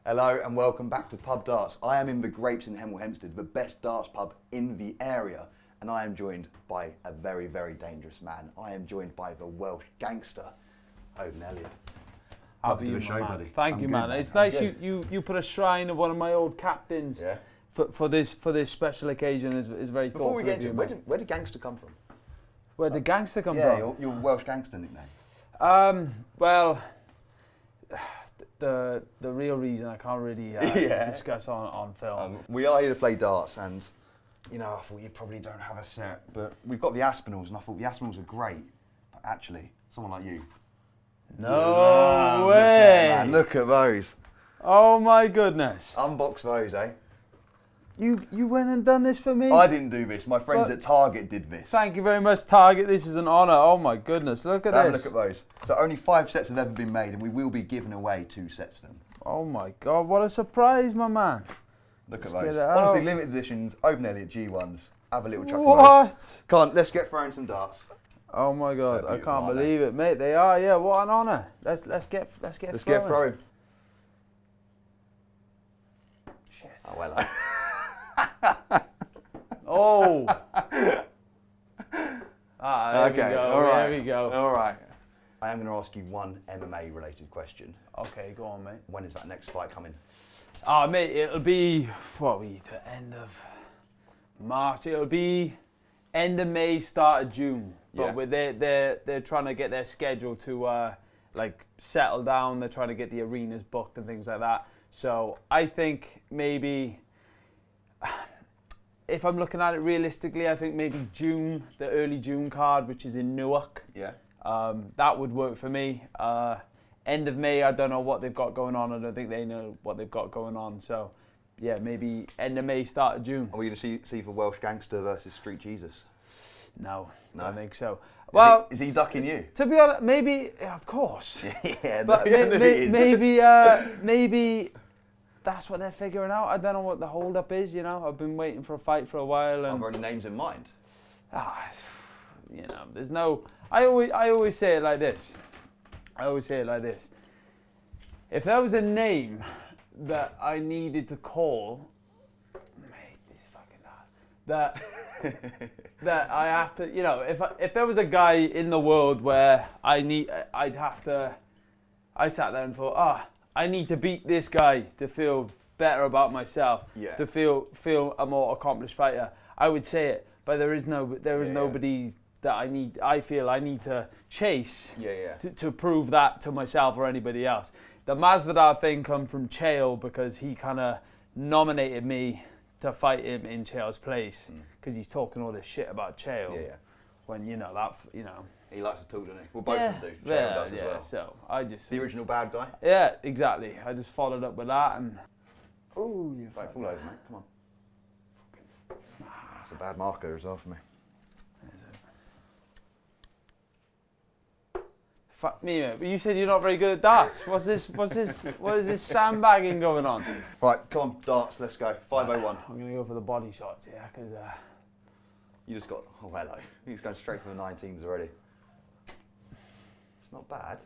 Hello and welcome back to Pub Darts. I am in the Grapes in Hemel Hempstead, the best darts pub in the area, and I am joined by a very, very dangerous man. I am joined by the Welsh Gangster, Oban Elliott. Welcome to the show, buddy. Thank you, man. It's nice you put a shrine of one of my old captains for this special occasion. Is very thoughtful. Before we get into it, where did Gangster come from? Where did Gangster come from? Yeah, your Welsh Gangster nickname. Well, the real reason I can't really discuss on film. We are here to play darts, and you know, I thought you probably don't have a set, but we've got the Aspinalls, and I thought the Aspinalls are great. But actually, someone like you. No way! Man. Look at those. Oh my goodness. Unbox those, eh? You went and done this for me? I didn't do this. My friends at Target did this. Thank you very much, Target. This is an honour. Oh my goodness, look at this. Have a look at those. So only 5 sets have ever been made, and we will be giving away 2 sets of them. Oh my God, what a surprise, my man. Look at those. Honestly, limited editions, Oban Elliott G1s. Have a little chuck of those. What? Come on, let's get throwing some darts. Oh my God, I can't believe it, mate. They are, yeah. What an honour. Let's get throwing. Shit. Oh well. Oh. There Okay. we go. All right. There we go. All right. I am going to ask you one MMA-related question. Okay, go on, mate. When is that next fight coming? Oh, mate, it'll be the end of March. It'll be end of May, start of June. But they're trying to get their schedule to like settle down. They're trying to get the arenas booked and things like that. So I think maybe, if I'm looking at it realistically, I think maybe June, the early June card, which is in Newark. Yeah. That would work for me. End of May, I don't know what they've got going on. I don't think they know what they've got going on. So, yeah, maybe end of May, start of June. Are we going to see for Welsh Gangster versus Street Jesus? No, I don't think so. Well, is he ducking you? To be honest, maybe, of course. Yeah, but maybe that's what they're figuring out. I don't know what the hold-up is. You know, I've been waiting for a fight for a while. And Are there any names in mind? You know, there's no. I always say it like this. If there was a name that I needed to call, mate, this fucking hard. That I have to, you know, if there was a guy in the world where I sat there and thought, I need to beat this guy to feel better about myself, to feel a more accomplished fighter, I would say it. But there is nobody that I feel I need to chase to prove that to myself or anybody else. The Masvidal thing come from Chael because he kind of nominated me to fight him in Chael's place because he's talking all this shit about Chael. When you know that, you know. He likes to talk, doesn't he? Well, both of them do. Chael does as well. So I just the original bad guy. Yeah, exactly. I just followed up with that and. Oh, you fall over, mate. Come on. That's a bad marker as well for me. Fuck me, mate. But you said you're not very good at darts. What is this sandbagging going on? Right, come on, darts, let's go. 501. I'm going to go for the body shots here, because... You just got... Oh, hello. He's going straight for the 19s already. It's not bad.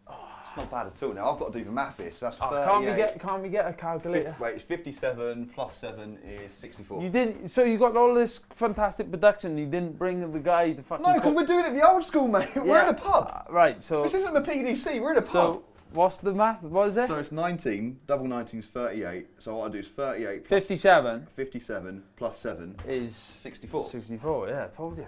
It's not bad at all. Now, I've got to do the math here, so that's 38. Can't we get a calculator? Wait, it's 57 plus 7 is 64. You didn't... So you got all this fantastic production, you didn't bring the guy to fucking... No, because we're doing it the old school, mate. We're in a pub. Right, so... This isn't the PDC, we're in a pub. So, what's the math? What is it? So it's 19, double 19 is 38. So what I do is 38 plus... 57. 57 plus 7 is... 64. 64, yeah, I told you.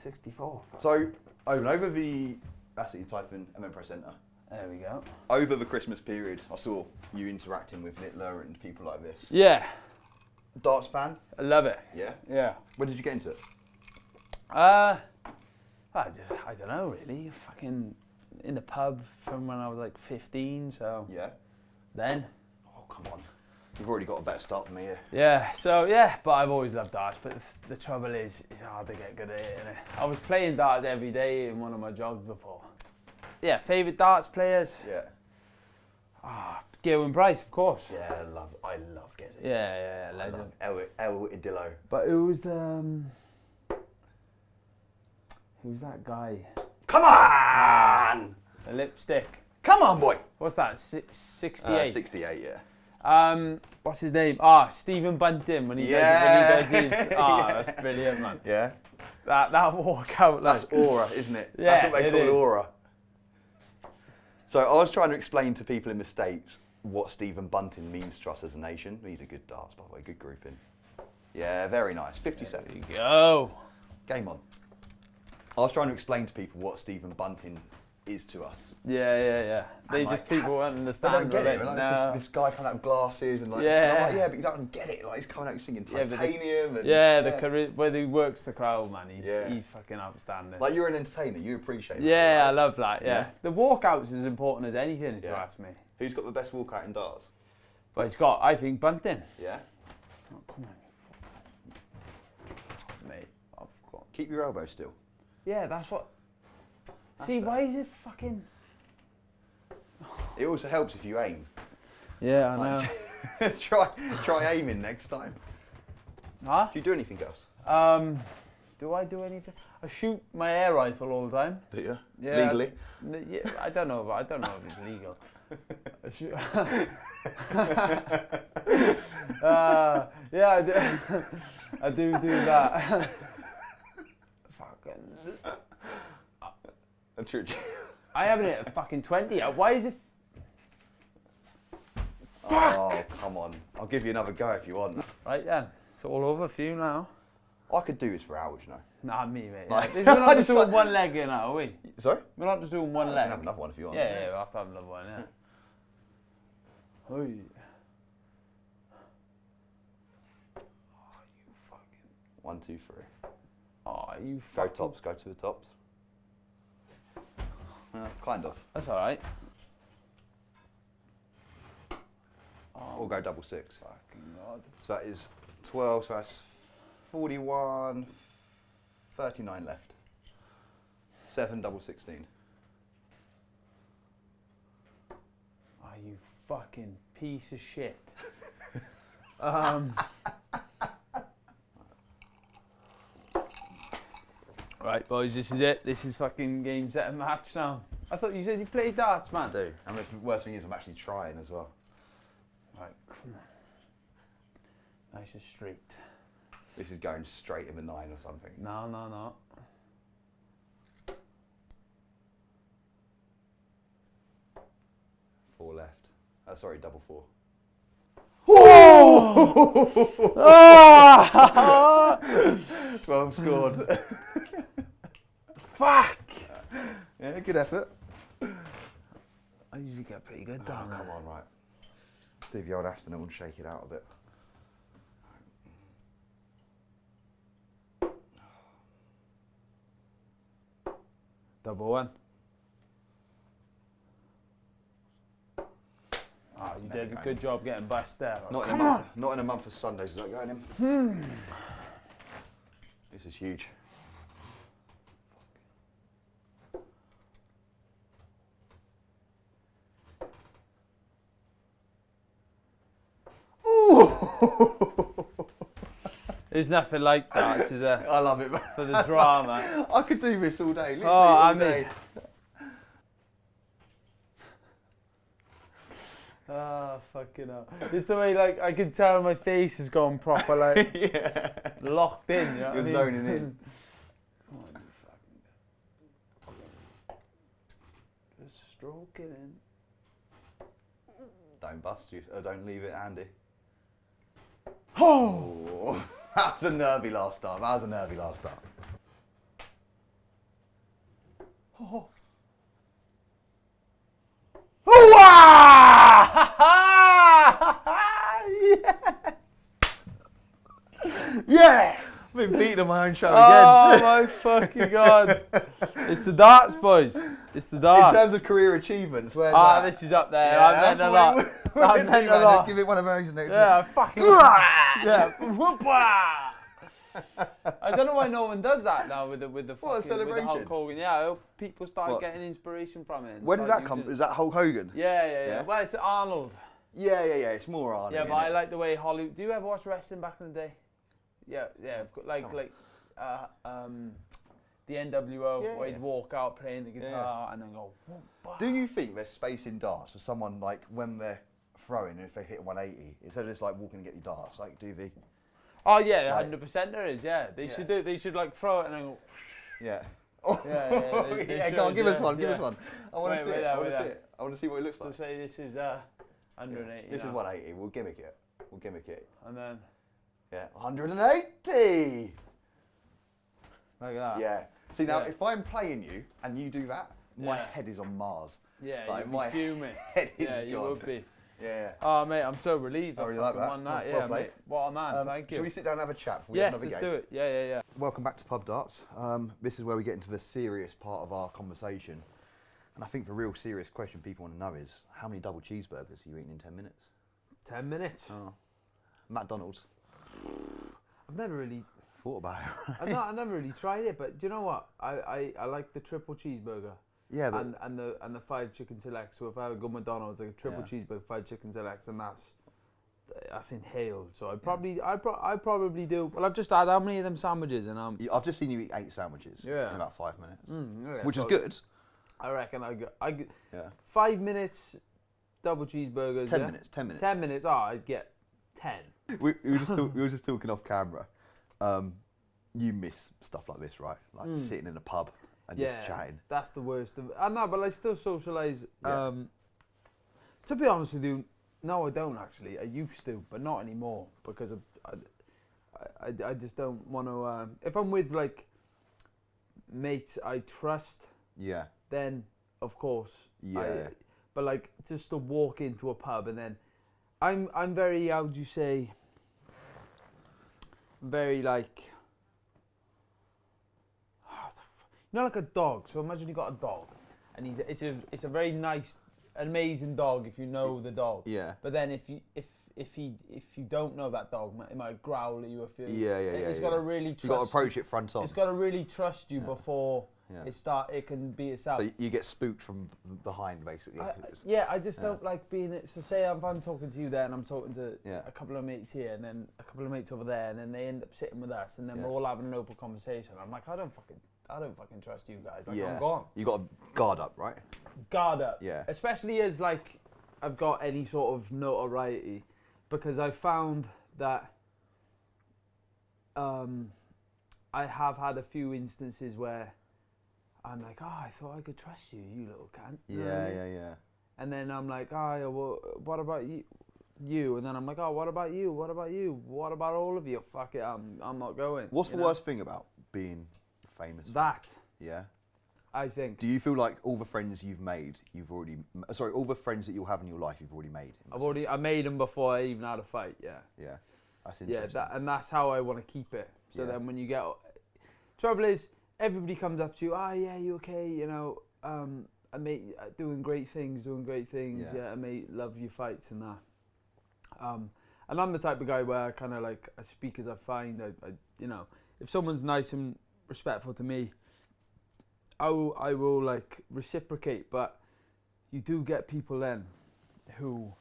64. So, over the... That's it, you type in and then press enter. There we go. Over the Christmas period, I saw you interacting with Littler and people like this. Yeah. Darts fan? I love it. Yeah? Yeah. When did you get into it? I don't know really. Fucking in the pub from when I was like 15, so. Yeah. Then. Oh, come on. You've already got a better start than me here. Yeah, so yeah, but I've always loved darts, but the trouble is, it's hard to get good at it, innit? I was playing darts every day in one of my jobs before. Yeah, favourite darts players? Yeah. Gerwyn Price, of course. Yeah, I love Gezi. Yeah, legend. El Idillo. But who's that guy? Come on! The lipstick. Come on, boy. What's that? 68. 68, yeah. What's his name? Stephen Bunting when he does his. That's brilliant, man. Yeah. That walkout. That's aura, isn't it? Yeah, that's what they call aura. So I was trying to explain to people in the States what Stephen Bunting means to us as a nation. He's a good darts, by the way, good grouping. Yeah, very nice. 57. There you go. Game on. I was trying to explain to people what Stephen Bunting is to us. Yeah. People won't understand. They don't get it. Like, just this guy coming out with glasses and like, yeah. And I'm like, yeah, but you don't get it. Like he's coming out singing Titanium. Where he works the crowd, man. He's fucking outstanding. Like you're an entertainer, you appreciate it. Yeah, right? I love that. Yeah. The walkout's as important as anything, if you ask me. Who's got the best walkout in darts? But it's got, I think, Bunting. Yeah. Oh, come on, mate. I've got. Keep your elbow still. Yeah, that's what. See, why is it fucking... It also helps if you aim. Yeah, I know. Try aiming next time. Huh? Do you do anything else? Do I do anything? I shoot my air rifle all the time. Do you? Yeah. Legally? Yeah, I don't know if it's legal. I shoot. Yeah, I do that. Fucking. I haven't hit a fucking 20 yet. Why is it? Fuck! Oh, come on. I'll give you another go if you want. Right then. It's all over for you now. I could do this for hours, you know. Nah, me, mate. Like, We're not just doing one leg in now, are we? Sorry? We're not just doing one leg. I can have another one if you want. Yeah, we'll have to have another one, yeah. Oh, you fucking... 1, 2, 3. Oh, you Go fucking... tops, go to the tops. Kind of. That's alright. Or go double 6. Fucking God. So that is 12, so that's 41, 39 left. 7 double 16. Oh, you fucking piece of shit. Right, boys, this is it. This is fucking game, set, and match now. I thought you said you played darts, man. I do. And the worst thing is I'm actually trying as well. Right, come on. Nice and straight. This is going straight in the 9 or something. No. 4 left. Sorry, double 4. Oh! 12 scored. Fuck! Yeah, good effort. I usually get pretty good down Come on, right. Do the old Aspinall and shake it out a bit. Double 1. Oh, you did a good job getting bust there. Not in a month. Not in a month of Sundays. Is that going in? This is huge. There's nothing like that, is there? I love it. For the drama. I could do this all day. Literally all day. Ah, fucking hell. It's the way, like, I can tell my face has gone proper, like, locked in, you know what I mean? You're zoning in. Come on, you fucking... Just stroke it in. Don't bust you. Don't leave it handy. Oh! That was a nervy last start. Oh! Oh! Yes! Yes! I've been beaten on my own show Oh again. my fucking God. It's the darts, boys. It's the darts. In terms of career achievements, where's that? This is up there. I've meant a lot. I've meant a lot. Give it one of those next Yeah, fucking. Yeah. I don't know why no one does that now with the What, a fucking, with the Hulk celebration? Hogan. Yeah, I hope people start getting inspiration from it. Where did that come? Is that Hulk Hogan? Yeah. Well, it's Arnold. Yeah. It's more Arnold. Yeah, but I like the way Hollywood. Do you ever watch wrestling back in the day? Yeah. the NWO, where he'd walk out playing the guitar and then go. Do you think there's space in darts for someone like when they're throwing and if they hit 180 instead of just like walking and get your darts? Like, do they? Oh yeah, 100% there is. Yeah, they should do. They should like throw it and then go. Yeah. Go on, give us one. Give us one. I want to see it. I want to see what it looks like. So say this is 180. This is 180. We'll gimmick it. And then. Yeah, 180. Like that. Yeah. See now, if I'm playing you and you do that, my head is on Mars. Yeah, like, you'd be fuming. Head is you gone. would be. Yeah. Oh mate, I'm so relieved. I really like that. Won that. Well played. Mate. What a man. Thank you. Shall we sit down and have a chat before we have another game? Yes, let's do it. Yeah. Welcome back to Pub Darts. This is where we get into the serious part of our conversation. And I think the real serious question people want to know is, how many double cheeseburgers are you eating in 10 minutes? 10 minutes? Oh. McDonald's. I've never really thought about it. Right? I've never really tried it, but do you know what? I like the triple cheeseburger. Yeah, but and the 5 chicken selects. So if I have a good McDonald's, like a triple cheeseburger, 5 chicken selects, and that's inhaled. So I probably do. Well, I've just had how many of them sandwiches, and I've just seen you eat 8 sandwiches in about 5 minutes, which is so good. I reckon I get 5 minutes double cheeseburgers. 10 minutes. 10 minutes. 10 minutes. Oh, I'd get 10. We were just talking off camera. You miss stuff like this, right? Like sitting in a pub and just chatting. That's the worst of it. I know, but I still socialise. To be honest with you, no, I don't actually. I used to, but not anymore because I just don't want to. If I'm with like mates I trust, then of course, but like just to walk into a pub and then I'm very, how would you say, very like, like a dog. So imagine you got a dog, and it's a very nice, amazing dog if you know the dog. Yeah. But then if you don't know that dog, it might growl at you a few. It's got to really trust. You got to approach it front on. It's got to really trust you before it can be itself. So you get spooked from behind, basically. I just don't like being it. So say if I'm talking to you there and I'm talking to a couple of mates here and then a couple of mates over there and then they end up sitting with us and then we're all having an open conversation. I'm like, I don't fucking trust you guys. Like, I'm gone. You got to guard up, right? Guard up. Yeah. Especially as like I've got any sort of notoriety, because I found that I have had a few instances where I'm like, oh, I thought I could trust you, you little cunt. Yeah. And then I'm like, oh, well, what about you? And then I'm like, oh, what about you? What about you? What about all of you? Fuck it, I'm not going. What's the worst thing about being famous? That. Yeah. I think. Do you feel like all the friends you've made, all the friends that you'll have in your life, you've already made? I made them before I even had a fight. Yeah. Yeah. That's interesting. Yeah, and that's how I want to keep it. So then when you get, trouble is, everybody comes up to you, you okay? You know, I mate doing great things. Yeah, I mate love your fights and that. And I'm the type of guy where I kind of like, I speak as I find. I if someone's nice and respectful to me, I will like reciprocate. But you do get people then who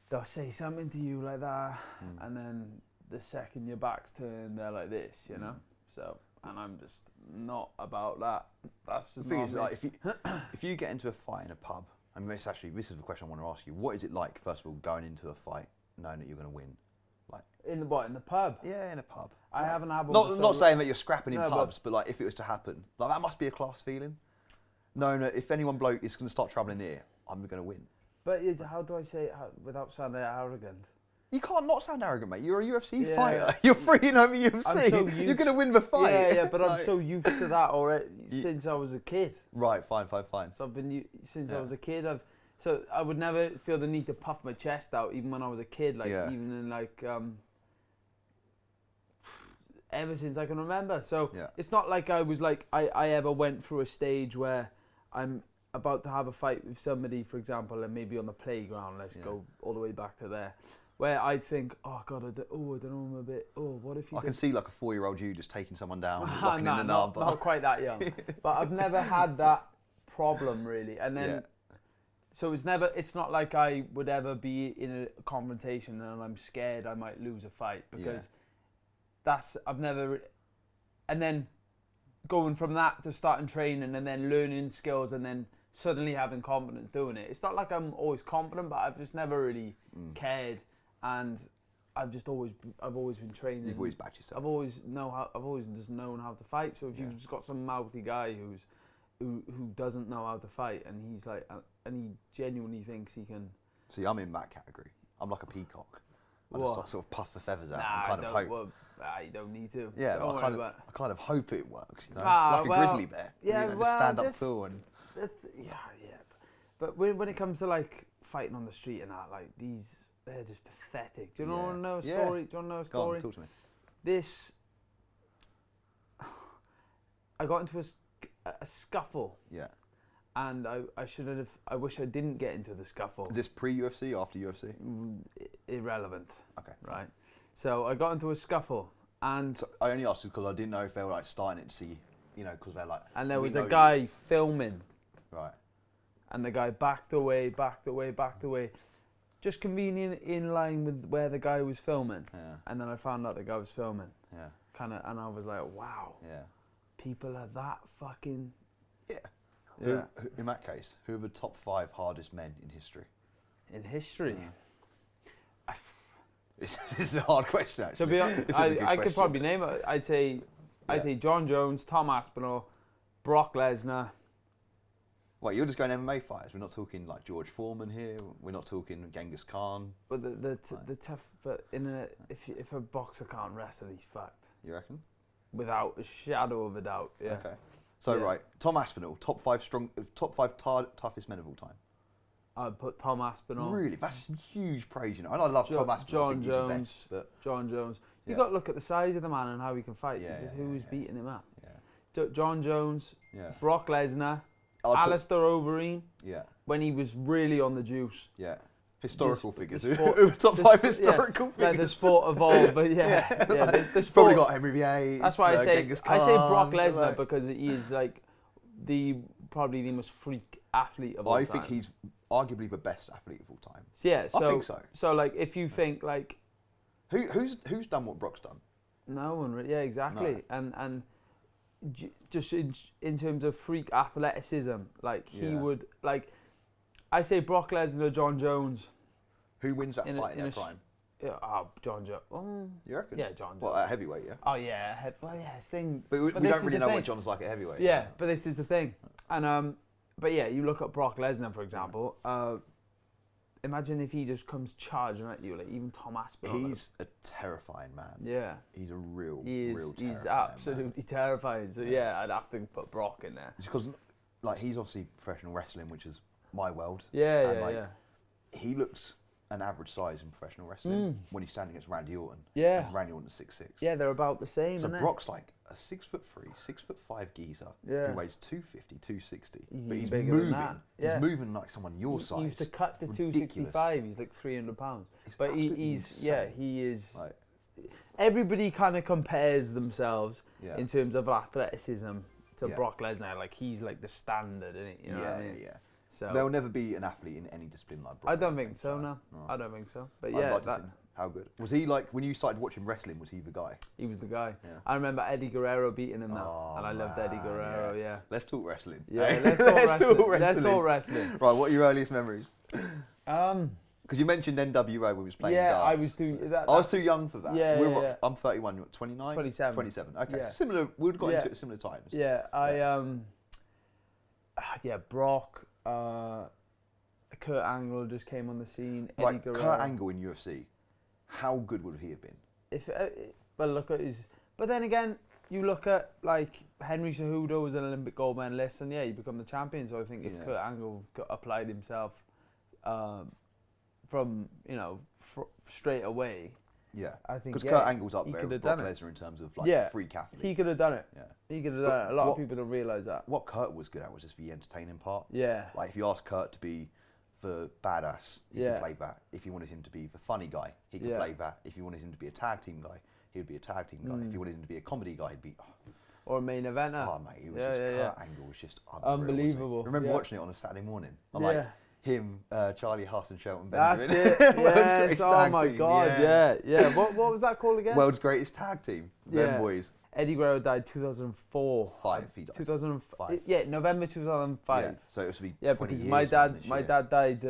they'll say something to you like that, and then the second your back's turned, they're like this, you know. So. And I'm just not about that. That's just the thing is, like, if you get into a fight in a pub, I mean, this is the question I want to ask you. What is it like, first of all, going into a fight knowing that you're going to win? Like in the pub? Yeah, in a pub. I haven't had one. Not saying that you're scrapping in pubs, but like if it was to happen, like that must be a class feeling. No, if anyone bloke is going to start travelling here, I'm going to win. But how do I say it without sounding arrogant? You can't not sound arrogant, mate. You're a UFC fighter. You're freaking over UFC. You're going to win the fight. Yeah, but I'm so used to that already since I was a kid. Right, fine. So I've been since I was a kid. So I would never feel the need to puff my chest out, even when I was a kid. Like even in like ever since I can remember. So it's not like I was like I ever went through a stage where I'm about to have a fight with somebody, for example, and maybe on the playground. Let's go all the way back to there. Where I think, oh God, I don't know, I'm a bit. Oh, what if you? I can see like a 4-year-old you just taking someone down, locking in the nub. Not quite that young, but I've never had that problem really. And then, so it's not like I would ever be in a confrontation and I'm scared I might lose a fight because I've never. And then going from that to starting training and then learning skills and then suddenly having confidence doing it. It's not like I'm always confident, but I've just never really cared, and I've always been training. You've always backed yourself. I've always just known how to fight. So if you've just got some mouthy guy who doesn't know how to fight, and he's like, and he genuinely thinks he can. See, I'm in that category. I'm like a peacock. I What? just sort of puff the feathers out Nah, and kind of hope. Well, you don't need to. Yeah, Don't I worry kind of hope it works, you know, Ah, like well, a grizzly bear. yeah, you know, well, just stand up just- tall and. Yeah. But when it comes to like fighting on the street and that, like they're just pathetic. Do you want to know a story? Do you want to know a Go on, story? talk to me. I got into a scuffle. Yeah. And I wish I didn't get into the scuffle. Is this pre-UFC, after UFC? Irrelevant. Okay. Right. So I got into a scuffle, and So I only asked because I didn't know if they were like starting it to see, you know, because they're like. and there we was a know guy filming, you. Right. and the guy backed away, just convenient in line with where the guy was filming. Yeah. And then I found out the guy was filming. Yeah. And I was like, wow, Yeah. people are that fucking. Yeah. Yeah. Who, in that case, who are the top 5 hardest men in history? In history. Yeah. It's a hard question, actually. To be honest, This is a good I could question. probably name it. I'd say John Jones, Tom Aspinall, Brock Lesnar. Wait, you're just going MMA fighters. We're not talking like George Foreman here. We're not talking Genghis Khan. But the tough. But if a boxer can't wrestle, he's fucked. You reckon? Without a shadow of a doubt. Yeah. Okay. So Yeah. right, Tom Aspinall, top 5 toughest men of all time. I'd put Tom Aspinall. Really, that's huge praise, you know. And I love Tom Aspinall. I John think he's the Jones. best, but John Jones. You Yeah. got to look at the size of the man and how he can fight. Yeah, This is yeah, who's yeah, beating him up. yeah, John Jones, yeah. Brock Lesnar, I'd put- Alistair Overeem, Yeah, when he was really on the juice. yeah. Historical The figures. sport- Top the 5 sp- yeah, historical Like figures. the sport evolved, but yeah, the He's sport. probably got Henry VIII. That's why I say Genghis I say Brock Khan, Lesnar like- because he is like probably the most freak athlete of all time. I think he's arguably the best athlete of all time. Yeah, so I think so. So like, if you think like Who's done what Brock's done? no one, yeah, exactly, No. and just in terms of freak athleticism, like he Yeah. would like. I say Brock Lesnar or John Jones. Who wins that In a- fight in in their a sh- prime? Yeah, John Jones. Oh, You reckon? yeah, John Jones. Well, at heavyweight, yeah. Oh yeah, well yeah, it's thing. But we this don't is really the know thing. what John's like at heavyweight. Yeah, but this is the thing, and but yeah, you look at Brock Lesnar for example. Imagine if he just comes charging at you, like even Tom Aspinall. He's a terrifying man. Yeah, He's a real, he is. real He's terrifying absolutely terrifying. So yeah, I'd have to put Brock in there. It's because, like, he's obviously professional wrestling, which is my world. Yeah, And, yeah, like, yeah. He looks an average size in professional wrestling when he's standing against Randy Orton. Yeah. And Randy Orton's 6'6". Yeah, they're about the same. So aren't they? Brock's like a 6'3", 6'5" geezer Yeah. who weighs 250, 260. He's but he's bigger than moving. that. Yeah. He's moving like someone your size. He used to cut to Ridiculous. 265. He's like 300 pounds. He's But absolutely he's yeah, insane. he is. Like, Everybody kind of compares themselves yeah. in terms of athleticism to Yeah. Brock Lesnar. Like he's like the standard, isn't he? You know what I mean? yeah. So There'll never be an athlete in any discipline like Brock. I don't think so. No, No. I don't think so. But I'd yeah, like to see how good. Was he like, when you started watching wrestling, was he the guy? he was the guy. Yeah. I remember Eddie Guerrero beating him now, Oh, and I loved Eddie man, Guerrero. Yeah. Let's talk wrestling. Yeah, Hey, let's talk wrestling. Let's wrestling. talk wrestling. Right, what are your earliest memories? Um, Because you mentioned NWO when we was playing yeah, darts. I was too. I was too young for that. Yeah, We're yeah, what, yeah. I'm 31, you're 29? 27. 27, okay. Yeah. Similar, we'd have got Yeah. into it at similar times. Yeah, Brock, Kurt Angle just came on the scene. Eddie Right, Guerrero. Kurt Angle in UFC, how good would he have been? If well, look at his. But then again, you look at like Henry Cejudo was an Olympic gold medalist, and yeah, he become the champion. So I think if Yeah. Kurt Angle applied himself from straight away, Yeah. I think Because yeah, Kurt Angle's up he there could with have Brock done it. Lesnar in terms of like Yeah. freak athlete. He could have done it. Yeah. He could have But done it. A lot what- of people don't realise that. What Kurt was good at was just the entertaining part. Yeah. Like if you asked Kurt to be the badass, he Yeah. could play that. If you wanted him to be the funny guy, he could Yeah. play that. If you wanted him to be a tag team guy, he would be a tag team guy. If you wanted him to be a comedy guy, he'd be. Or a main eventer. Oh mate, he was Yeah, just yeah, Kurt Angle was just unreal, wasn't he? Unbelievable, I remember yeah. watching it on a Saturday morning. I'm Yeah. like him, Charlie Huss and Shelton That's Benjamin. it. World's Yes. greatest Oh tag my team, God. Yeah. Yeah. What was that called again? World's greatest tag team. Them Yeah. boys. Eddie Guerrero died 2004. 5. He died. 2005. Yeah, November 2005. Yeah. So it was to be. Yeah, because my dad died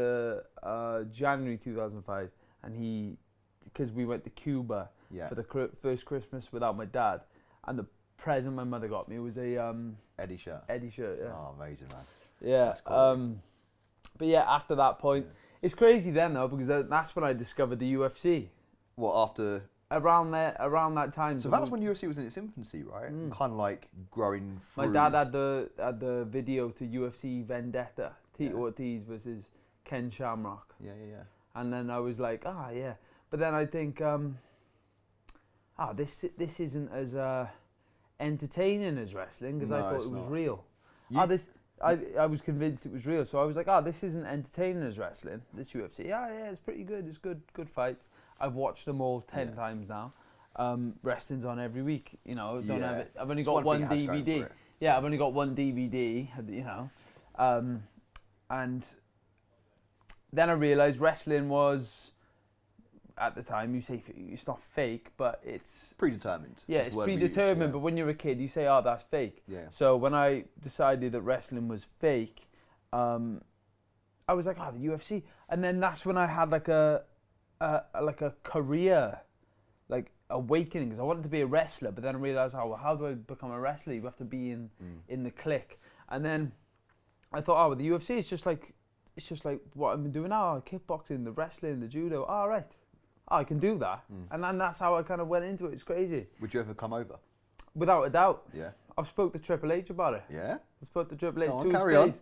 January 2005, and because we went to Cuba for the first Christmas without my dad, and the present my mother got me was a Eddie shirt. Eddie shirt. Yeah. Oh, amazing, man. Yeah. That's cool. But yeah, after that point, it's crazy then though, because that's when I discovered the UFC. What, after? Around that time. So that was when UFC was in its infancy, right? Kind of like growing through. My dad had the video to UFC Vendetta, Tito Ortiz versus Ken Shamrock. Yeah. And then I was like, yeah. But then I think, this isn't as entertaining as wrestling, because I thought it was real. I was convinced it was real, so I was like, this isn't entertaining as wrestling, this UFC. Yeah, it's pretty good. It's good fights. I've watched them all 10 times now. Wrestling's on every week, you know. Don't have it. I've only got one DVD. Yeah, I've only got one DVD, you know. And then I realised wrestling was, at the time, you say it's not fake, but it's predetermined. Yeah, it's predetermined. But when you're a kid, you say, that's fake. Yeah. So when I decided that wrestling was fake, I was like, the UFC. And then that's when I had like a career, like awakening, because I wanted to be a wrestler, but then I realised how do I become a wrestler? You have to be in the clique. And then I thought, with the UFC, it's just like what I've been doing now: kickboxing, the wrestling, the judo. Right. I can do that. And then that's how I kind of went into it. It's crazy. Would you ever come over? Without a doubt. Yeah. I've spoke to Triple H about it. Yeah? I spoke to Triple H.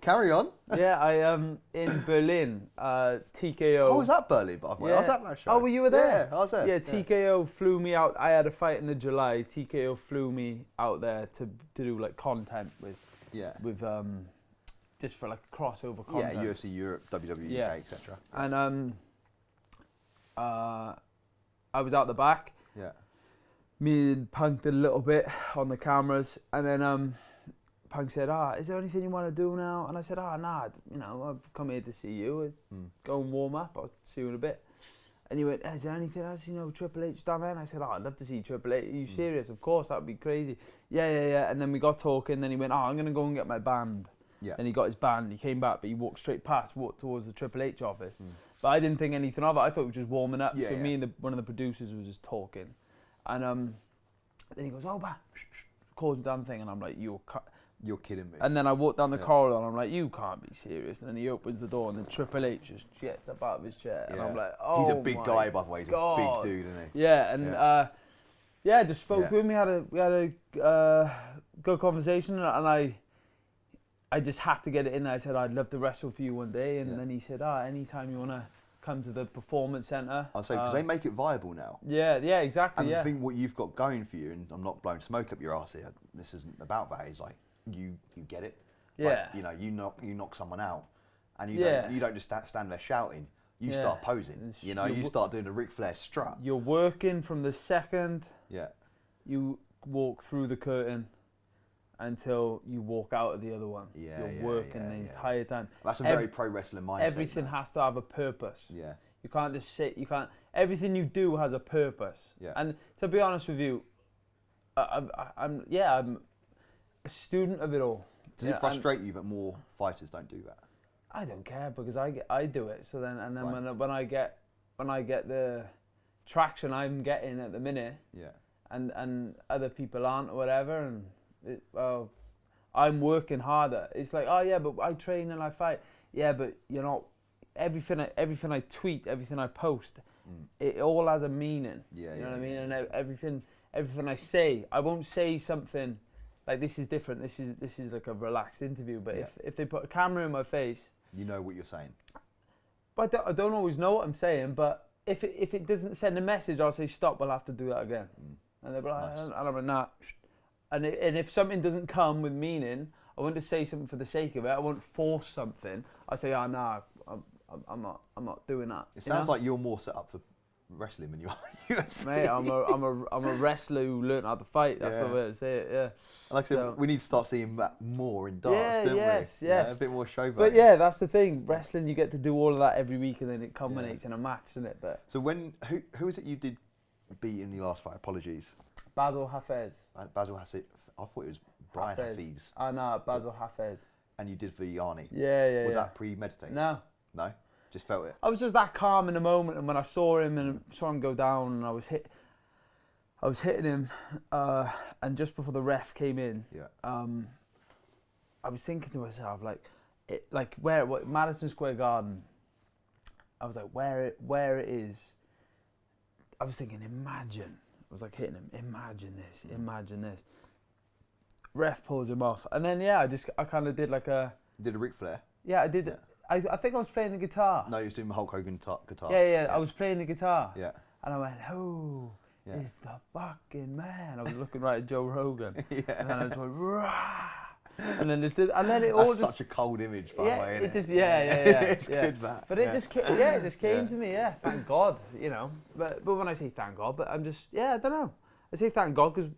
Carry on. Yeah, I in Berlin, TKO. Oh, was that Berlin, by the way? I was at that show. Oh, were you there? Yeah, I was there. Yeah, TKO flew me out. I had a fight in July. TKO flew me out there to do like content with just for like crossover content. Yeah, UFC Europe, WWE UK, etc. And I was out the back. Yeah. Me and Punk did a little bit on the cameras, and then Punk said, is there anything you want to do now? And I said, nah, you know, I've come here to see you. Go and warm up. I'll see you in a bit. And he went, is there anything else, you know, Triple H down there? And I said, I'd love to see Triple H. Are you serious? Of course, that'd be crazy. Yeah. And then we got talking. Then he went, I'm going to go and get my band. Yeah. And he got his band. He came back, but he walked towards the Triple H office. But I didn't think anything of it. I thought it was just warming up. So me and one of the producers was just talking. And then he goes, calls me down the thing, and I'm like, you're kidding me. And then I walk down the corridor, and I'm like, you can't be serious. And then he opens the door, and then Triple H just jets up out of his chair, and I'm like, he's a big guy, by the way. He's a big dude, isn't he? Yeah, and just spoke to him. We had a good conversation, and I just had to get it in there. I said, I'd love to wrestle for you one day, and then he said, anytime you want to come to the performance centre. I'll say, because they make it viable now. Yeah, exactly. And I think what you've got going for you, and I'm not blowing smoke up your arse here, this isn't about that, is like, you get it. Yeah. Like, you know, you knock someone out, and you don't just stand there shouting. You start posing. You know, you start doing a Ric Flair strut. You're working from the second you walk through the curtain until you walk out of the other one. You're working the entire time. That's a very pro wrestling mindset. Everything has to have a purpose. Yeah. You can't just sit. Everything you do has a purpose. Yeah. And to be honest with you, I'm a student of it all. Does it frustrate you that more fighters don't do that? I don't care, because I do it. So then when I get the traction I'm getting at the minute, and other people aren't or whatever, and I'm working harder. It's like, but I train and I fight. Yeah, but you're not. Everything I tweet, everything I post, it all has a meaning. You know what I mean? And everything I say, I won't say something like, this is different. This is like a relaxed interview. But if they put a camera in my face, you know what you're saying. But I don't always know what I'm saying. But if it doesn't send a message, I'll say, stop. We'll have to do that again. And they're like, nice. And I'm like, nah. And if something doesn't come with meaning, I want to say something for the sake of it. I won't force something. I say, nah, I'm not doing that. It sounds like you're more set up for wrestling than you are UFC. Mate, I'm a wrestler who learned how to fight. That's the way to say it. Yeah. And like I said, we need to start seeing that more in darts, don't we? Yes. A bit more show. But yeah, that's the thing. Wrestling, you get to do all of that every week, and then it culminates in a match, doesn't it? But so who is it you did beat in your last fight? Apologies. Basil Hafez. Basil Hafez. I thought it was Brian Hafez. Oh no, Basil Hafez. And you did for Yanni. Yeah. Was that premeditated? No. No. Just felt it. I was just that calm in the moment, and when I saw him go down, and I was hitting him, and just before the ref came in, I was thinking to myself Madison Square Garden. I was like, where it is. I was thinking, imagine. I was like hitting him. Imagine this. Ref pulls him off, and then I kind of did like a. Did a Ric Flair? Yeah, I did. Yeah. I think I was playing the guitar. No, you was doing Hulk Hogan guitar. Yeah, I was playing the guitar. Yeah. And I went, who is the fucking man? I was looking right at Joe Rogan. And then I just went, rah! And then it all That's such a cold image, by the way, isn't it? It's good, that. But it just came to me, thank God, you know. But when I say thank God, but I'm just, I don't know. I say thank God because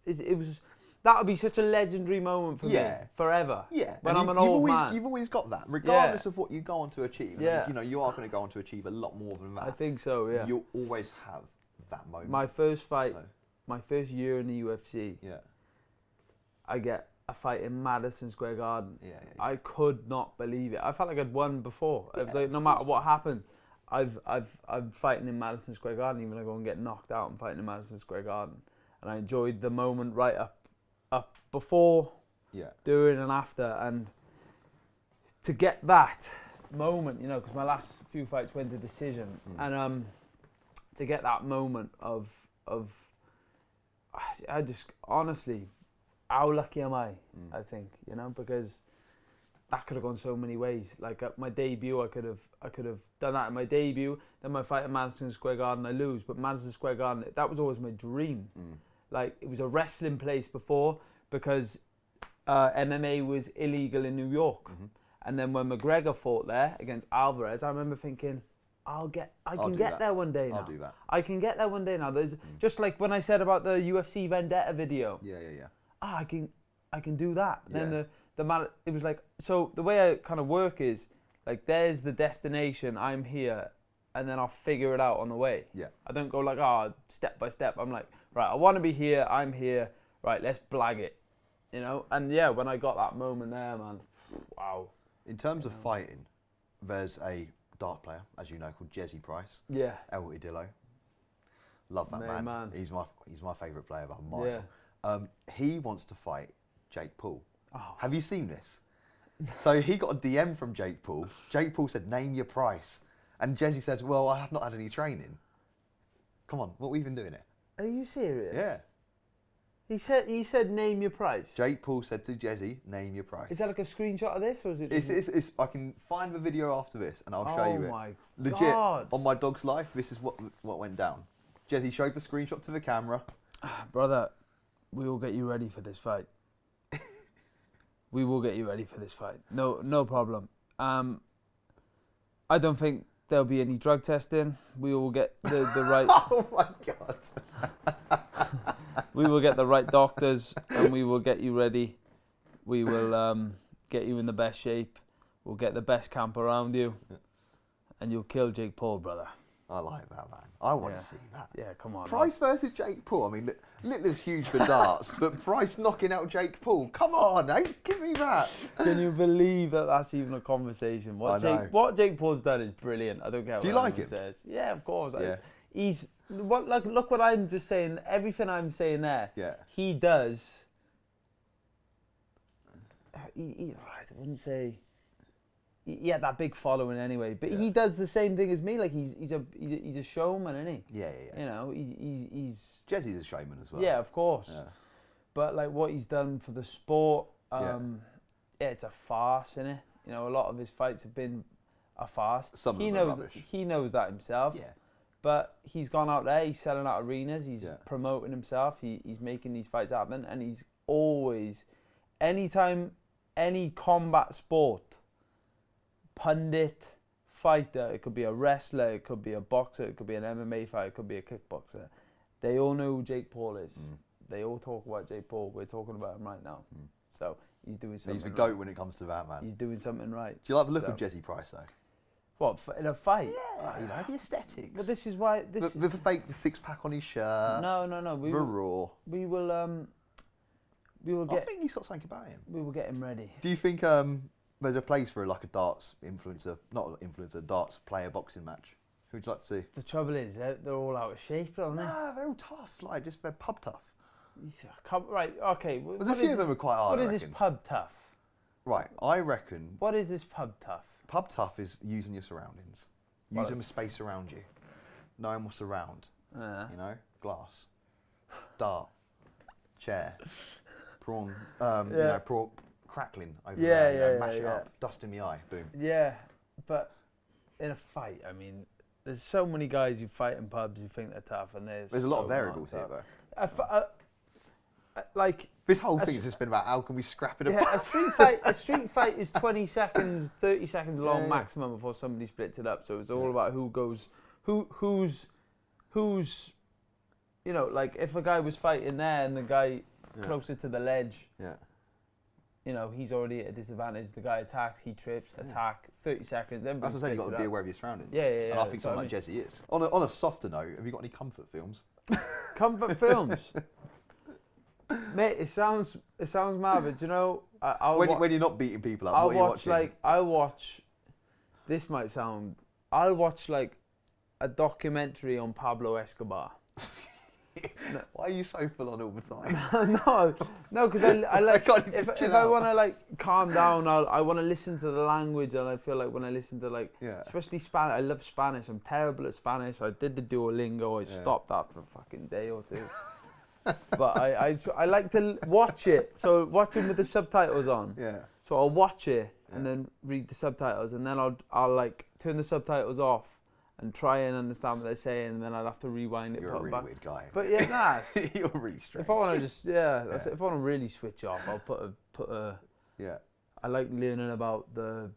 it was... That would be such a legendary moment for me, forever. Yeah, when I'm an old man. You've always got that, regardless of what you go on to achieve. Yeah. You know, you are going to go on to achieve a lot more than that. I think so, yeah. You'll always have that moment. My first fight, my first year in the UFC, I get a fight in Madison Square Garden. Yeah. I could not believe it. I felt like I'd won before. It was like, no matter what happened, I'm fighting in Madison Square Garden. Even if I go and get knocked out, I'm fighting in Madison Square Garden. And I enjoyed the moment right up before, during and after, and to get that moment, you know, because my last few fights went to decision, and to get that moment of I just honestly, how lucky am I? I think, you know, because that could have gone so many ways. Like at my debut, I could have done that in my debut. Then my fight at Madison Square Garden, I lose, but Madison Square Garden, that was always my dream. Like, it was a wrestling place before because MMA was illegal in New York. And then when McGregor fought there against Alvarez, I remember thinking, I can get there one day now. I'll do that. I can get there one day now. There's just like when I said about the UFC Vendetta video. Yeah. I can do that. Then the man, it was like, so the way I kind of work is like, there's the destination, I'm here, and then I'll figure it out on the way. Yeah. I don't go like, step by step. I'm like, right, I want to be here, I'm here, right, let's blag it, you know? And when I got that moment there, man, wow. In terms of fighting, there's a dart player, as you know, called Gerwyn Price. Yeah. El Idillo. Love that man. He's my favourite player by a mile. Yeah. He wants to fight Jake Paul. Oh. Have you seen this? So he got a DM from Jake Paul. Jake Paul said, name your price. And Jesse said, well, I have not had any training. Come on, what are we even doing here? Are you serious? Yeah. He said, name your price. Jake Paul said to Jesse, name your price. Is that like a screenshot of this, or is it? It's I can find the video after this, and I'll show you it. Oh my Legit, God. On my dog's life, this is what went down. Jesse showed the screenshot to the camera. Brother, we will get you ready for this fight. We will get you ready for this fight. No problem. I don't think there'll be any drug testing. We will get the right... Oh my God. We will get the right doctors, and we will get you ready. We will get you in the best shape. We'll get the best camp around you. And you'll kill Jake Paul, brother. I like that, man. I want to see that. Yeah, come on. Price versus Jake Paul. I mean, Littler's huge for darts, but Price knocking out Jake Paul. Come on, give me that. Can you believe that that's even a conversation? What Jake Paul's done is brilliant. I don't care what anyone says. Yeah, of course. Yeah. Look what I'm just saying. Everything I'm saying there. Yeah. He does. I wouldn't say. He had that big following anyway, but he does the same thing as me. Like he's a showman, isn't he? Yeah. You know, he's Jesse's a showman as well. Yeah, of course. Yeah. But like what he's done for the sport, it's a farce, isn't it? You know, a lot of his fights have been a farce. He knows that himself. Yeah. But he's gone out there. He's selling out arenas. He's promoting himself. He's making these fights happen, and he's always, anytime, any combat sport. Pundit, fighter, it could be a wrestler, it could be a boxer, it could be an MMA fighter, it could be a kickboxer. They all know who Jake Paul is. They all talk about Jake Paul. We're talking about him right now. So he's doing something. He's the GOAT when it comes to that, man. He's doing something right. Do you like the look of Jesse Price, though? What, in a fight? Yeah, you know, the aesthetics. But this is why... The fake six-pack on his shirt. No. Raw. We will I think he's got something about him. We will get him ready. Do you think there's a place for like a darts influencer, not influencer, darts player boxing match? Who'd you like to see? The trouble is, they're all out of shape, aren't they? Nah, they're all tough. Like, just they're pub tough. Right, okay. There's a few of them are quite hard. What is this pub tough? Right, I reckon. What is this pub tough? Pub tough is using your surroundings, using the space around you, knowing what's around. You know, glass, dart, chair, prawn. You know, prawn crackling over there. You know, mash it up, dust in the eye, boom. Yeah, but in a fight, I mean, there's so many guys you fight in pubs you think they're tough, and there's a lot of variables here, though. Like this whole thing has just been about how can we scrap it apart. A street fight is 20 seconds, 30 seconds long maximum before somebody splits it up. So it's all about who's, you know, like if a guy was fighting there and the guy closer to the ledge, you know, he's already at a disadvantage. The guy attacks, he trips, attack, 30 seconds. That's what I'm saying, you've got to be aware of your surroundings. Yeah. And I think something like Jesse is. On a softer note, have you got any comfort films? Comfort films? Mate, it sounds mad, but you know, when you're not beating people up, what are you watching? I'll watch like a documentary on Pablo Escobar. Why are you so full on all the time? no, because I like if I want to like calm down, I want to listen to the language, and I feel like when I listen to like, especially Spanish, I love Spanish. I'm terrible at Spanish. I did the Duolingo. I stopped after a fucking day or two. But I like to watch it. So watching with the subtitles on. Yeah. So I'll watch it and then read the subtitles, and then I'll like turn the subtitles off and try and understand what they're saying, and then I'll have to rewind it. You're a really weird guy. But yeah, you're really strange. If I want to just if I want to really switch off, I'll put a. I like learning about the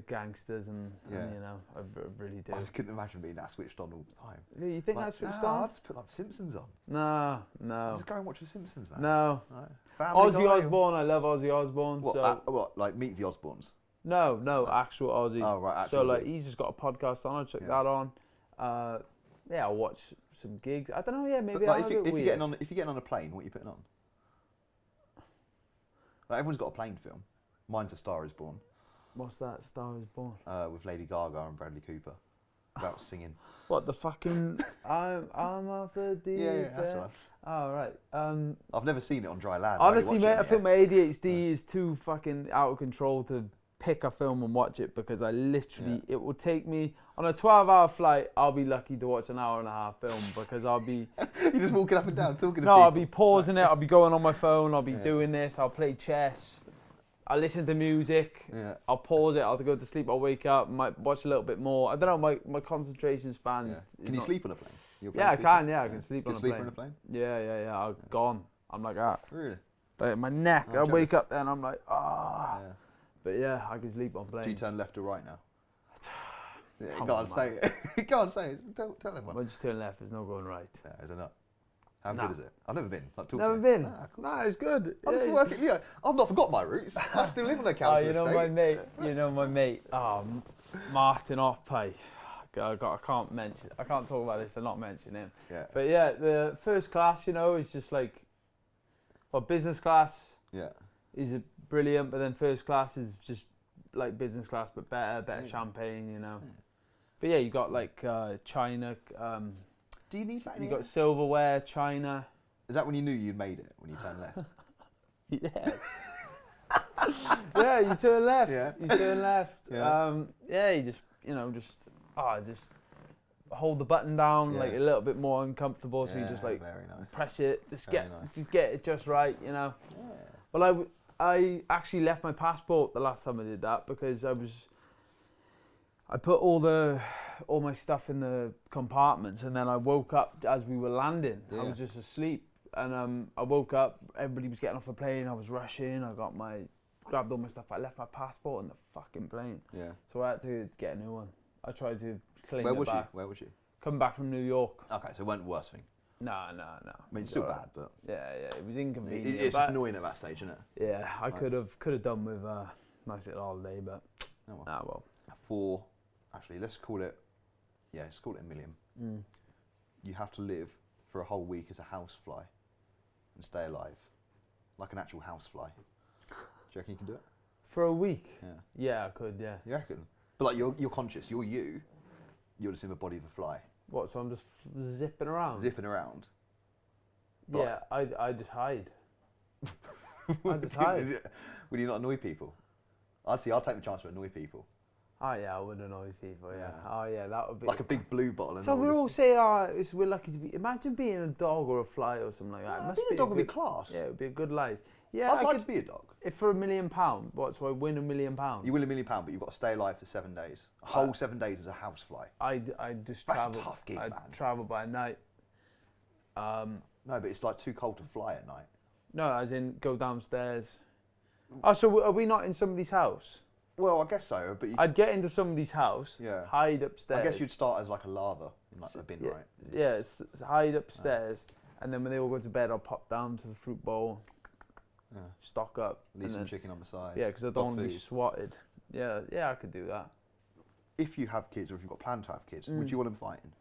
gangsters and you know, I really do. I just couldn't imagine being that switched on all the time. Yeah, you think that's switched on? I'll just put like Simpsons on. No. I'll just go and watch the Simpsons, man. No. Right. Ozzy Osbourne, I love Ozzy Osbourne. What, like Meet the Osbournes? No, actual Ozzy. Oh, right, actual So like Ozzy. he's just got a podcast on, I'll check that on. I'll watch some gigs. I don't know, maybe like if you're getting on a plane, what are you putting on? Like everyone's got a plane film. Mine's A Star Is Born. What's that? Star Is Born? With Lady Gaga and Bradley Cooper. About singing. What, the fucking I'm off the deep end? Yeah, that's right. Oh, right. I've never seen it on dry land. Honestly, mate, I think my ADHD is too fucking out of control to pick a film and watch it, because I literally, it will take me, on a 12-hour flight, I'll be lucky to watch an hour and a half film, because I'll be... You're just walking up and down, talking to people. No, I'll be pausing it, I'll be going on my phone, I'll be doing this, I'll play chess. I listen to music, I'll pause it, I'll go to sleep, I'll wake up, might watch a little bit more. I don't know, my concentration span is Can you sleep on a plane? I can sleep on a plane. On a plane? Yeah, I'm gone. I'm like that. Really? Like my neck, I wake up then, I'm like, But yeah, I can sleep on planes. Do you turn left or right now? Go on, say it. Go on, say it. Tell everyone. When you turn left, there's no going right. Yeah, is it not? How good is it? I've never been. Like, never been. Cool. No, it's good. I'm still working. Yeah, I've not forgot my roots. I still live on a council estate. my mate. Martin Oppay. I can't talk about this and not mention him. Yeah. But yeah, the first class, you know, is just like, business class. Yeah. Is brilliant, but then first class is just like business class, but better champagne, you know. But yeah, you got like China. Do you need that? You got silverware, China. Is that when you knew you'd made it, when you turned left? Yeah, you turn left. Yeah. You turn left. Yeah. You just, you know, just hold the button down, like a little bit more uncomfortable, so you just like press it, just get it just right, you know. Yeah. Well, I actually left my passport the last time I did that, because I put all my stuff in the compartments, and then I woke up as we were landing. Yeah. I was just asleep, and I woke up. Everybody was getting off the plane. I was rushing. I grabbed all my stuff. I left my passport on the fucking plane. Yeah. So I had to get a new one. I tried to claim it back. Where was you? Coming back from New York. Okay, so it wasn't the worst thing. No. I mean, it's still bad, but yeah, it was inconvenient. It's just annoying at that stage, isn't it? Yeah, I could have done with a nice little holiday, but well. actually, let's call it $1 million. You have to live for a whole week as a housefly and stay alive, like an actual housefly. Do you reckon you can do it? For a week? Yeah. Yeah, I could, yeah. You reckon? But like you're conscious, you're just in the body of a fly. What, so I'm just zipping around? Zipping around. Yeah, I just hide. I just hide. Would you not annoy people? I'll take the chance to annoy people. Oh yeah, I would annoy people, yeah. Oh yeah, that would be... Like a big blue bottle. And so we're all saying, we're lucky to be... Imagine being a dog or a fly or something like that. Yeah, being a dog would be class. Yeah, it would be a good life. Yeah, I'd like to be a dog. If for £1 million, what, so I win £1 million? You win £1 million, but you've got to stay alive for 7 days. A whole 7 days as a housefly. I just That's travel... a tough gig, I'd man. travel by night. No, but it's like too cold to fly at night. No, as in go downstairs. Oh, so are we not in somebody's house? Well, I guess so, but I'd get into somebody's house, hide upstairs. I guess you'd start as like a larva in like a bin, right? Yeah, hide upstairs, and then when they all go to bed, I'll pop down to the fruit bowl, stock up. Leave some chicken on the side. Yeah, because I don't want to be swatted. Yeah, I could do that. If you have kids, or if you've got planned to have kids, would you want them fighting?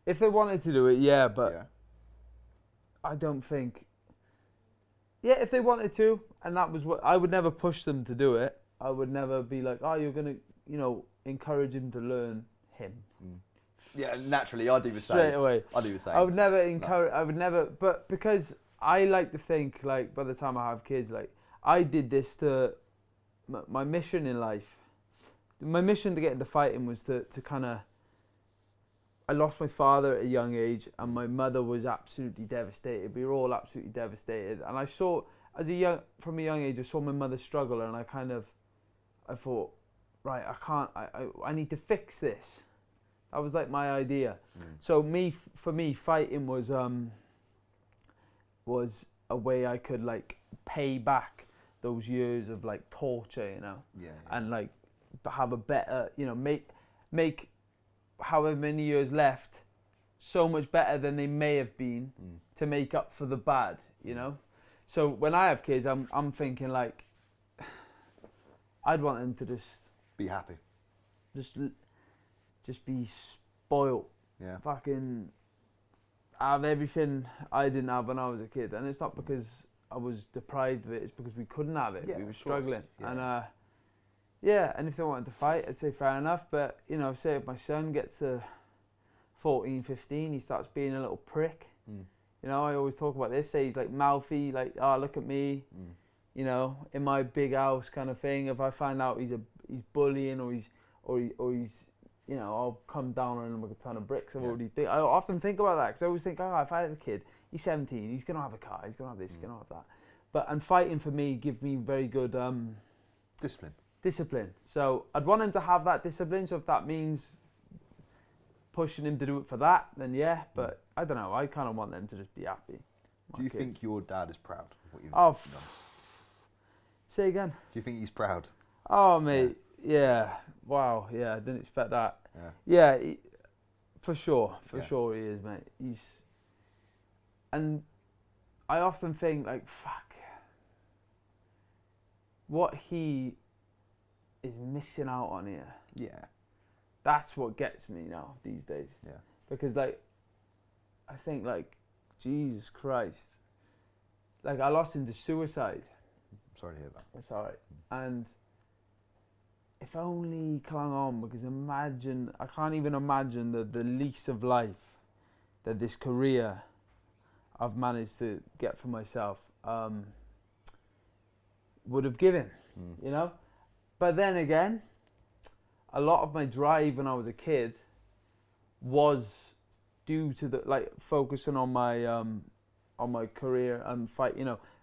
If they wanted to do it, yeah, but I don't think... Yeah, if they wanted to, and that was what... I would never push them to do it. I would never be like, oh, you're going to, encourage him to learn him. Yeah, naturally, I'd do the same. Straight away. I'd do the same. I would never encourage... I would never... But because I like to think, like, by the time I have kids, like, I did this to... My mission in life... My mission to get into fighting was to kind of... I lost my father at a young age, and my mother was absolutely devastated. We were all absolutely devastated, and I saw, from a young age, I saw my mother struggle, and I thought, right, I need to fix this. That was like my idea. So for me, fighting was a way I could like pay back those years of like torture, and like have a better, make however many years left so much better than they may have been to make up for the bad, So when I have kids, I'm thinking like, I'd want them to just be happy, just be spoiled, fucking have everything I didn't have when I was a kid, and it's not because I was deprived of it; it's because we couldn't have it. We were struggling, and and if they wanted to fight, I'd say fair enough. But, say if my son gets to 14, 15, he starts being a little prick. I always talk about this, say he's like mouthy, like, oh, look at me, in my big house kind of thing. If I find out he's bullying or he's, I'll come down on him with a ton of bricks. I often think about that, because I always think, if I have a kid, he's 17, he's going to have a car, he's going to have this, he's going to have that. And fighting for me gives me very good... Discipline. So I'd want him to have that discipline. So if that means pushing him to do it for that, then yeah. But I don't know. I kind of want them to just be happy. Do you think your dad is proud of what you've done? Say again. Do you think he's proud? Oh, mate. Yeah. Wow. Yeah. I didn't expect that. Yeah. For sure. For sure he is, mate. And I often think like, fuck. What he is missing out on here. Yeah. That's what gets me now these days. Yeah. Because like, I think like, Jesus Christ. Like I lost him to suicide. I'm sorry to hear that. That's alright. And if only he clung on, because I can't even imagine the lease of life that this career I've managed to get for myself would have given, But then again, a lot of my drive when I was a kid was due to the focusing on my career and fight.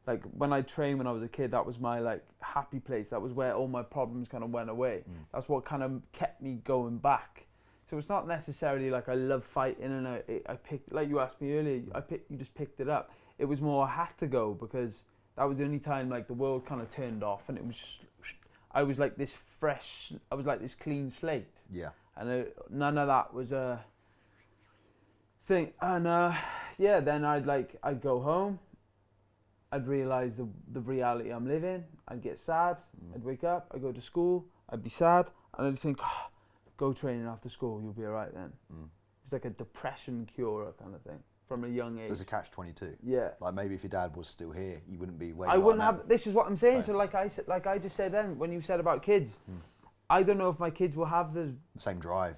Like when I trained when I was a kid, that was my happy place. That was where all my problems kind of went away. That's what kind of kept me going back. So it's not necessarily like I love fighting and I picked, like you asked me earlier, you just picked it up. It was more I had to go because that was the only time like the world kind of turned off, and it was just, I was like this clean slate. Yeah. And none of that was a thing. And then I'd go home, I'd realise the reality I'm living. I'd get sad. I'd wake up. I'd go to school. I'd be sad, and I'd think, go training after school. You'll be alright then. It's like a depression cure kind of thing from a young age. There's a catch-22. Yeah. Like maybe if your dad was still here, you wouldn't be where I you are wouldn't now. have. This is what I'm saying. Right. So like I just said then, when you said about kids, I don't know if my kids will have the same drive.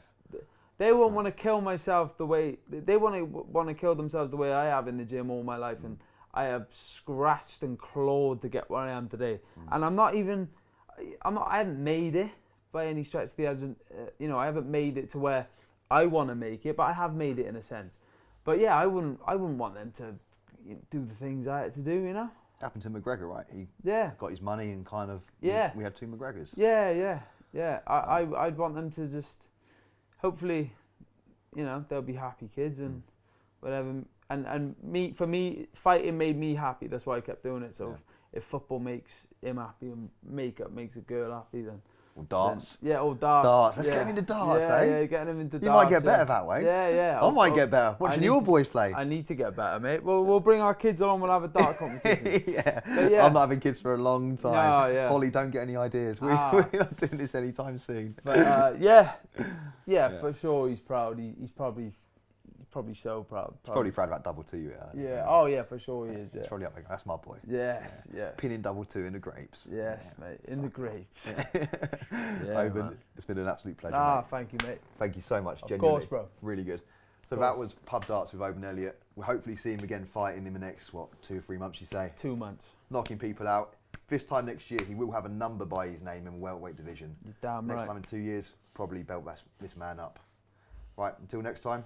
They won't want to kill myself the way they want to kill themselves the way I have in the gym all my life, and I have scratched and clawed to get where I am today. And I haven't made it by any stretch of the imagination. I haven't made it to where I want to make it, but I have made it in a sense. But yeah, I wouldn't want them to do the things I had to do. Happened to McGregor, right? He got his money and kind of we had two McGregors. Yeah. I'd want them to just hopefully, they'll be happy kids and whatever. And for me, fighting made me happy. That's why I kept doing it. So if football makes him happy and makeup makes a girl happy, then. Or darts. Darts. Darts. Let's get him into darts, Yeah, getting him into darts. You might get better that way. Yeah. I might get better. Watching your boys play. I need to get better, mate. We'll bring our kids along. We'll have a dart competition. Yeah. I'm not having kids for a long time. No, yeah. Holly, don't get any ideas. We're not doing this anytime soon. But for sure, he's proud. He's probably so proud. He's probably proud about double two. Yeah. Oh yeah, for sure he is. He's probably up there. That's my boy. Yes. Pinning double two in the grapes. Yes, mate. In the grapes. Oban, it's been an absolute pleasure. Mate. Thank you, mate. Thank you so much. Of Genuinely. course, bro. Really good. So that was Pub Darts with Oban Elliott. We'll hopefully see him again fighting in the next 2 or 3 months. You say 2 months. Knocking people out. This time next year, he will have a number by his name in welterweight division. You're damn right. Next time in 2 years, probably belt this man up. Right, until next time.